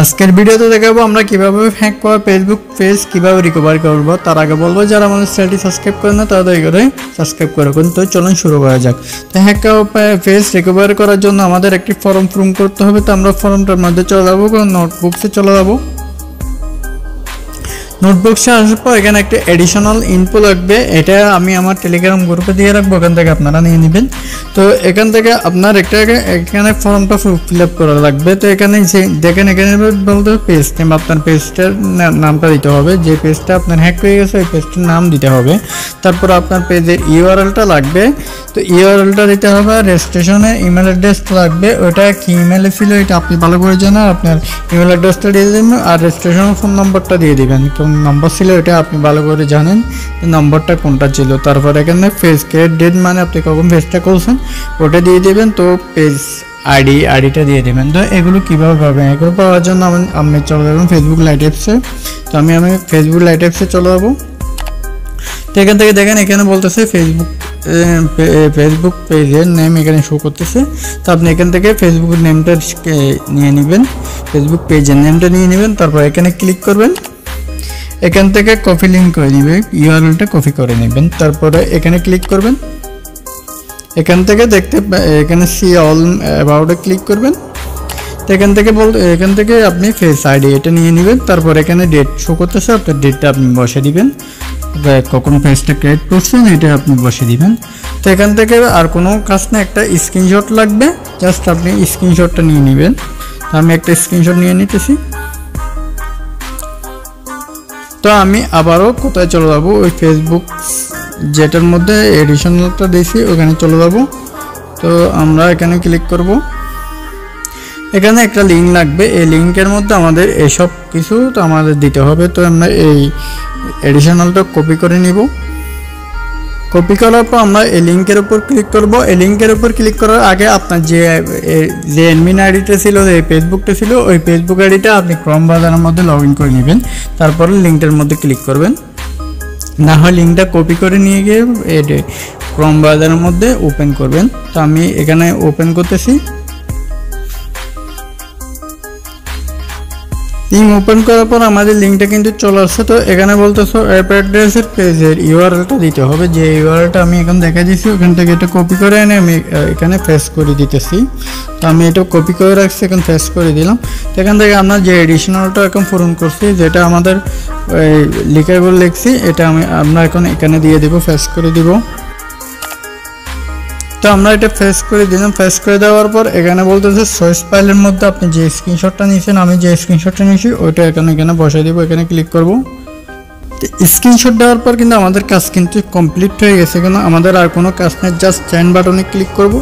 আজকের ভিডিওতে দেখাবো আমরা কিভাবে হ্যাক করা ফেসবুক পেজ কিভাবে রিকভার করব। তার আগে বলবো যারা আমাদের চ্যানেলটি সাবস্ক্রাইব করে না তারা দয়া করে সাবস্ক্রাইব করে রাখুন। তো চলুন শুরু করা যাক। তো হ্যাক করা পেজ রিকভার করার জন্য আমাদের একটি ফর্ম পূরণ করতে হবে। তো আমরা ফর্মটার মধ্যে চলে যাবো, নোটবুকসে চলে যাবো। নোটবুকসে আসার পর এখানে একটা এডিশনাল ইনফো লাগবে, এটা আমি আমার টেলিগ্রাম গ্রুপে দিয়ে রাখবো, এখান থেকে আপনারা নিয়ে নেবেন। তো এখান থেকে আপনার এখানে ফর্মটা ফিল আপ করা লাগবে। তো এখানে দেখেন এখানে বলতে পেজ নেম, আপনার পেজটার নামটা দিতে হবে, যে পেজটা আপনার হ্যাক হয়ে গেছে ওই পেজটার নাম দিতে হবে। তারপর আপনার পেজের ইউআরএলটা লাগবে, তো ইউআরএলটা দিতে হবে। রেজিস্ট্রেশনের ইমেল অ্যাড্রেস লাগবে, ওটা কি ইমেলে ছিল এটা আপনি ভালো করে জানেন, আপনার ইমেল অ্যাড্রেসটা দিয়ে দেবেন আর রেজিস্ট্রেশন ফোন নম্বরটা দিয়ে দেবেন। নম্বর ছিল এটা আপনি ভালো করে জানেন নম্বরটা কোনটা ছিল। তারপর এখানে পেজ ক্রিয়েট ডেট, মানে আপনি কখন পেজটা করছেন ওটা দিয়ে দেবেন। তো পেজ আইডিটা দিয়ে দেবেন। তো এগুলো কীভাবে পাবেন, এগুলো পাওয়ার জন্য আপনি চলে যাবেন ফেসবুক লাইট অ্যাপসে। তো আমি ফেসবুক লাইট অ্যাপসে চলে যাবো। তো এখান থেকে দেখেন এখানে বলতেছে ফেসবুক পেজের নেম এখানে শো করতেছে। তো আপনি এখান থেকে ফেসবুক নেমটা নিয়ে নেবেন, ফেসবুক পেজের নেমটা নিয়ে নেবেন। তারপর এখানে ক্লিক করবেন, এখান থেকে কপি লিঙ্ক করে নেবে, ইউআরএলটা কপি করে নেবেন। তারপরে এখানে ক্লিক করবেন, এখান থেকে এখানে সি অল অ্যাবাউটে ক্লিক করবেন। তো এখান থেকে আপনি ফেস আইডি এটা নিয়ে নেবেন। তারপর এখানে ডেট শো করতেছে, আপনার ডেটটা আপনি বসে দিবেন, কখন পেজটা ক্রিয়েট করছেন এটা আপনি বসে দিবেন। তো এখান থেকে আর কোনো কাজ না, একটা স্ক্রিনশট লাগবে, জাস্ট আপনি স্ক্রিনশটটা নিয়ে নেবেন। তো আমি একটা স্ক্রিনশট নিয়ে নিতেছি। তো আমি আবারও কোথায় চলে যাবো, ওই ফেসবুক যেটার মধ্যে এডিশনালটা দিয়েছি ওখানে চলে যাব। তো আমরা এখানে ক্লিক করব, এখানে একটা লিঙ্ক লাগবে, এই লিঙ্কের মধ্যে আমাদের এসব কিছু তো আমাদের দিতে হবে। তো আমরা এই এডিশনালটা কপি করে নিব। কপি করার পর আমরা এই লিঙ্কের উপর ক্লিক করব। এই লিঙ্কের উপর ক্লিক করার আগে আপনার যে অ্যাডমিন আইডিটা ছিল, যে ফেসবুকটা ছিল, ওই ফেসবুক আইডিটা আপনি ক্রোম ব্রাউজারের মধ্যে লগ ইন করে নেবেন। তারপরে লিঙ্কটার মধ্যে ক্লিক করবেন, না হয় লিঙ্কটা কপি করে নিয়ে গিয়ে ক্রোম ব্রাউজারের মধ্যে ওপেন করবেন। তো আমি এখানে ওপেন করতেছি। লিঙ্ক ওপেন করার পর আমাদের লিঙ্কটা কিন্তু চলে আসছে। তো এখানে বলতেছো অ্যাপ অ্যাড্রেসের পেজের ইউআরএলটা দিতে হবে, যে ইউআরএলটা আমি এখন দেখা দিচ্ছি ওখান থেকে এটা কপি করে এনে আমি এখানে পেস্ট করে দিতেছি। তো আমি এটা কপি করে রাখছি, এখন পেস্ট করে দিলাম। তো এখান থেকে আমরা যে এডিশনালটা এখন পূরণ করছি, যেটা আমাদের লিখেবল লিখছি, এটা আমরা এখন এখানে দিয়ে দেবো, পেস্ট করে দিব। তো আমরা এটা পেস্ট করে দিলাম। পেস্ট করে দেওয়ার পর এখানে বলতেছে সর্স ফাইলের মধ্যে আপনি যে স্ক্রিনশটটা নিয়েছেন, আমি যে স্ক্রিনশটটা নিয়েছি ওইটা এখানে বসাই দিব, এখানে ক্লিক করব। স্ক্রিনশট দেওয়ার পর কিন্তু আমাদের কাজ কিন্তু কমপ্লিট হয়ে গেছে, কেন আমাদের আর কোনো কাজ নেই, জাস্ট সেন্ড বাটনে ক্লিক করব।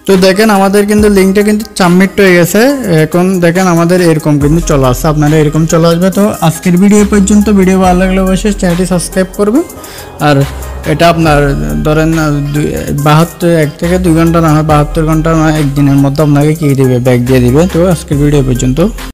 তো দেখেন আমাদের কিন্তু লিঙ্কটা কিন্তু সাবমিট হয়ে গেছে। এখন দেখেন আমাদের এরকম কিন্তু চলে আসছে, আপনারা এরকম চলে আসবে। তো আজকের ভিডিও পর্যন্ত, ভিডিও ভালো লাগলে অবশ্যই চ্যানেলটি সাবস্ক্রাইব করবেন। আর এটা আপনার ধরেন 1 থেকে 2 ঘন্টা না হয় 72 ঘন্টা না, একদিনের মধ্যে আপনাকে কি দিবে, ব্যাক দিয়ে দিবে। তো আজকের ভিডিও পর্যন্ত।